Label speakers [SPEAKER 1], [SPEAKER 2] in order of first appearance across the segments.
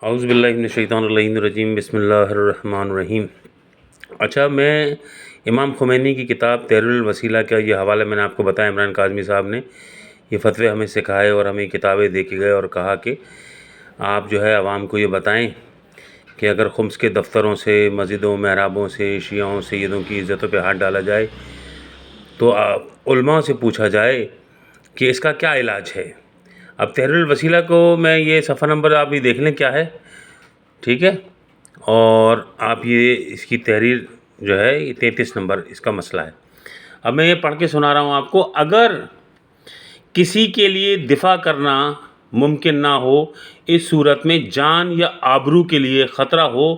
[SPEAKER 1] اعوذ باللہ من الشیطان الرجیم بسم اللہ الرحمن الرحیم۔ اچھا، میں امام خمینی کی کتاب تحریر الوسیلہ کا یہ حوالہ میں نے آپ کو بتایا، عمران کاظمی صاحب نے یہ فتوے ہمیں سکھائے اور ہمیں کتابیں دے کے گئے اور کہا کہ آپ جو ہے عوام کو یہ بتائیں کہ اگر خمس کے دفتروں سے، مسجدوں، محرابوں سے، شیعوں، سیدوں کی عزتوں پہ ہاتھ ڈالا جائے تو علماء سے پوچھا جائے کہ اس کا کیا علاج ہے۔ اب تحریر الوسیلہ کو میں یہ صفحہ نمبر آپ بھی دیکھ لیں کیا ہے، ٹھیک ہے، اور آپ یہ اس کی تحریر جو ہے یہ 33 نمبر اس کا مسئلہ ہے۔ اب میں یہ پڑھ کے سنا رہا ہوں آپ کو۔ اگر کسی کے لیے دفاع کرنا ممکن نہ ہو، اس صورت میں جان یا آبرو کے لیے خطرہ ہو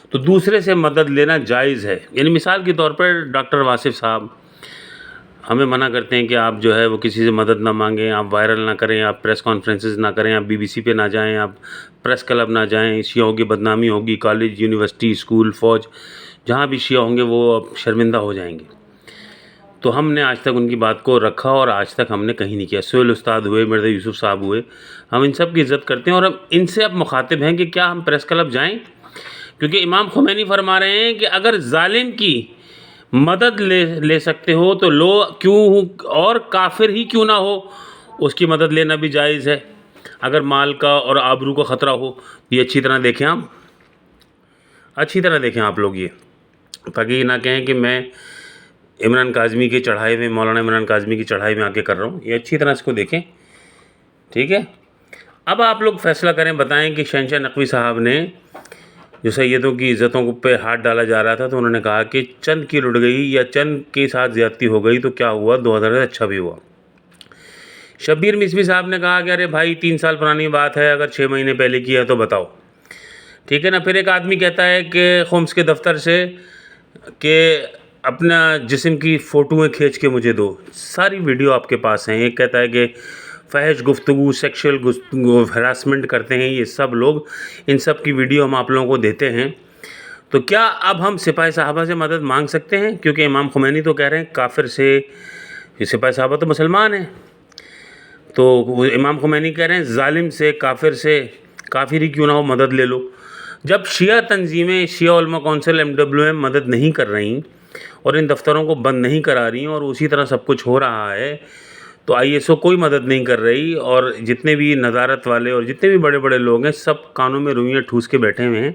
[SPEAKER 1] تو دوسرے سے مدد لینا جائز ہے۔ یعنی مثال کے طور پر ڈاکٹر واصف صاحب ہمیں منع کرتے ہیں کہ آپ جو ہے وہ کسی سے مدد نہ مانگیں، آپ وائرل نہ کریں، آپ پریس کانفرنسز نہ کریں، آپ BBC پہ نہ جائیں، آپ پریس کلب نہ جائیں، شیعوں کی بدنامی ہوگی، کالج، یونیورسٹی، اسکول، فوج، جہاں بھی شیعہ ہوں گے وہ شرمندہ ہو جائیں گے۔ تو ہم نے آج تک ان کی بات کو رکھا اور آج تک ہم نے کہیں نہیں کیا۔ سہیل استاد ہوئے، مرزا یوسف صاحب ہوئے، ہم ان سب کی عزت کرتے ہیں اور ہم ان سے اب مخاطب ہیں کہ کیا ہم پریس کلب جائیں؟ کیونکہ امام خمینی فرما رہے ہیں کہ اگر ظالم کی مدد لے سکتے ہو تو لو، کیوں، اور کافر ہی کیوں نہ ہو اس کی مدد لینا بھی جائز ہے اگر مال کا اور آبرو کا خطرہ ہو۔ یہ اچھی طرح دیکھیں، آپ لوگ یہ، تاکہ یہ نہ کہیں کہ میں عمران کاظمی کے چڑھائی میں، مولانا عمران کاظمی کی چڑھائی میں آ کے کر رہا ہوں۔ یہ اچھی طرح اس کو دیکھیں، ٹھیک ہے۔ اب آپ لوگ فیصلہ کریں، بتائیں کہ شہنشاہ نقوی صاحب نے جو سیدوں کی عزتوں پہ ہاتھ ڈالا جا رہا تھا تو انہوں نے کہا کہ چند کی لٹ گئی یا چند کے ساتھ زیادتی ہو گئی تو کیا ہوا، 2000 سے اچھا بھی ہوا۔ شبیر مصری صاحب نے کہا کہ ارے بھائی 3 سال پرانی بات ہے، اگر 6 مہینے پہلے کی ہے تو بتاؤ، ٹھیک ہے نا۔ پھر ایک آدمی کہتا ہے کہ خمس کے دفتر سے کہ اپنا جسم کی فوٹویں کھینچ کے مجھے دو، ساری ویڈیو آپ کے پاس ہیں۔ ایک کہتا ہے کہ فحش گفتگو، سیکشل گفتگو، ہراسمنٹ کرتے ہیں یہ سب لوگ، ان سب کی ویڈیو ہم آپ لوگوں کو دیتے ہیں۔ تو کیا اب ہم سپاہی صحابہ سے مدد مانگ سکتے ہیں؟ کیونکہ امام خمینی تو کہہ رہے ہیں کافر سے، سپاہی صحابہ تو مسلمان ہیں، تو امام خمینی کہہ رہے ہیں ظالم سے، کافر سے، کافر ہی کیوں نہ ہو مدد لے لو۔ جب شیعہ تنظیمیں، شیعہ علماء کونسل، MWM مدد نہیں کر رہی اور ان دفتروں کو بند نہیں کرا رہی اور اسی طرح سب کچھ ہو رہا ہے، تو ISO کوئی مدد نہیں کر رہی، اور جتنے بھی نظارت والے اور جتنے بھی بڑے بڑے لوگ ہیں سب کانوں میں روئیاں ٹھوس کے بیٹھے ہوئے ہیں۔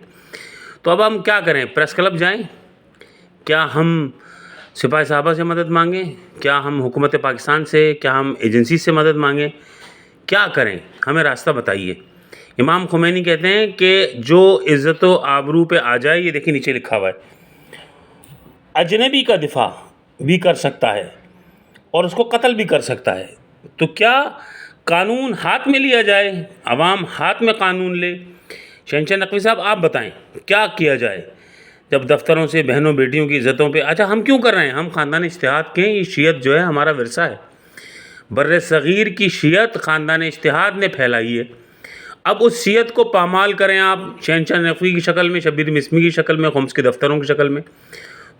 [SPEAKER 1] تو اب ہم کیا کریں؟ پریس کلب جائیں؟ کیا ہم سپاہی صحابہ سے مدد مانگیں؟ کیا ہم حکومت پاکستان سے، کیا ہم ایجنسی سے مدد مانگیں؟ کیا کریں؟ ہمیں راستہ بتائیے۔ امام خمینی کہتے ہیں کہ جو عزت و آبرو پہ آ جائے، یہ دیکھیں نیچے لکھا ہوا ہے، اجنبی کا دفاع بھی کر سکتا ہے اور اس کو قتل بھی کر سکتا ہے۔ تو کیا قانون ہاتھ میں لیا جائے، عوام ہاتھ میں قانون لے؟ شہنشاہ نقوی صاحب آپ بتائیں کیا کیا جائے جب دفتروں سے بہنوں بیٹیوں کی عزتوں پہ؟ اچھا، ہم کیوں کر رہے ہیں؟ ہم خاندان اجتہاد کے ہیں، یہ شیعت جو ہے ہمارا ورثہ ہے، بر صغیر کی شیعت خاندان اجتہاد نے پھیلائی ہے۔ اب اس شیعت کو پامال کریں آپ شہنشاہ نقوی کی شکل میں، شبیر مصری کی شکل میں، خمس کے دفتروں کی شکل میں،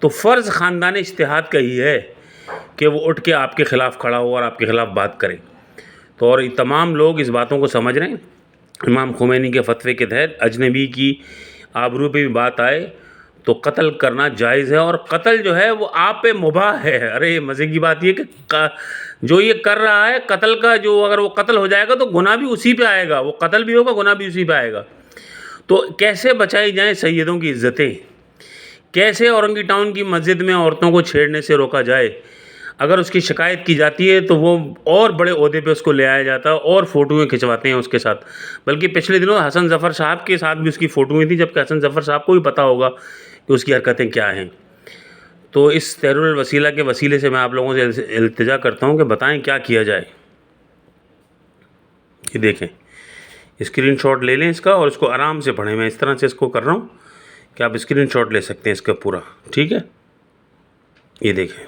[SPEAKER 1] تو فرض خاندان اجتہاد کا ہی ہے کہ وہ اٹھ کے آپ کے خلاف کھڑا ہو اور آپ کے خلاف بات کرے۔ تو اور تمام لوگ اس باتوں کو سمجھ رہے ہیں۔ امام خمینی کے فتوے کے تحت اجنبی کی آبرو پہ بھی بات آئے تو قتل کرنا جائز ہے، اور قتل جو ہے وہ آپ پہ مباح ہے۔ ارے مزے کی بات یہ کہ جو یہ کر رہا ہے قتل کا، جو اگر وہ قتل ہو جائے گا تو گناہ بھی اسی پہ آئے گا، وہ قتل بھی ہوگا، گناہ بھی اسی پہ آئے گا۔ تو کیسے بچائی جائیں سیدوں کی عزتیں؟ کیسے اورنگی ٹاؤن کی مسجد میں عورتوں کو چھیڑنے سے روکا جائے؟ اگر اس کی شکایت کی جاتی ہے تو وہ اور بڑے عہدے پہ اس کو لے آیا جاتا ہے اور فوٹویں کھنچواتے ہیں اس کے ساتھ۔ بلکہ پچھلے دنوں حسن ظفر صاحب کے ساتھ بھی اس کی فوٹویں تھیں، جبکہ حسن ظفر صاحب کو بھی پتہ ہوگا کہ اس کی حرکتیں کیا ہیں۔ تو اس تحریر الوسیلہ کے وسیلے سے میں آپ لوگوں سے التجا کرتا ہوں کہ بتائیں کیا کیا جائے۔ یہ دیکھیں، اسکرین شاٹ لے لیں اس کا اور اس کو آرام سے پڑھیں۔ میں اس طرح سے اس کو کر رہا ہوں کہ آپ اسکرین شاٹ لے سکتے ہیں اس کا پورا، ٹھیک ہے۔ یہ دیکھیں۔